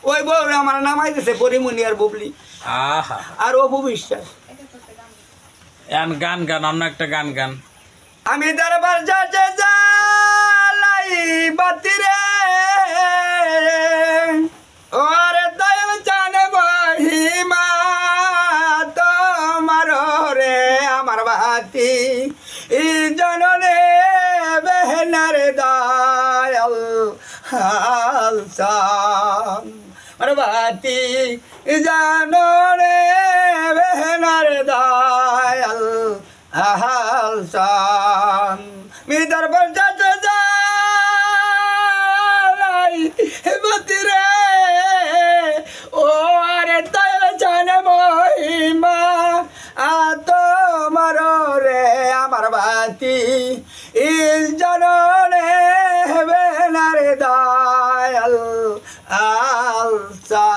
ওই বউ আমার নামাই দিছে পরিমণি আর বুবলি আহা আর অপু বিশ্বাস। গান গান অন্য একটা গান গান। আমি দরবার যাতে যাই বাতি রে ওরে দয়াল জানে মহিমা তোমার রে আমার বাতি ই জননে বেহনার দয়াল হালসান আমার বাতি ই জননে বেহনার দয়াল হালসান মি দরবার যাতে যাই বাতি রে ও আরে দয়াল জানে মহিমা তোমার রে আমার বাতি ই জননে বেনারে দয়াল আলসা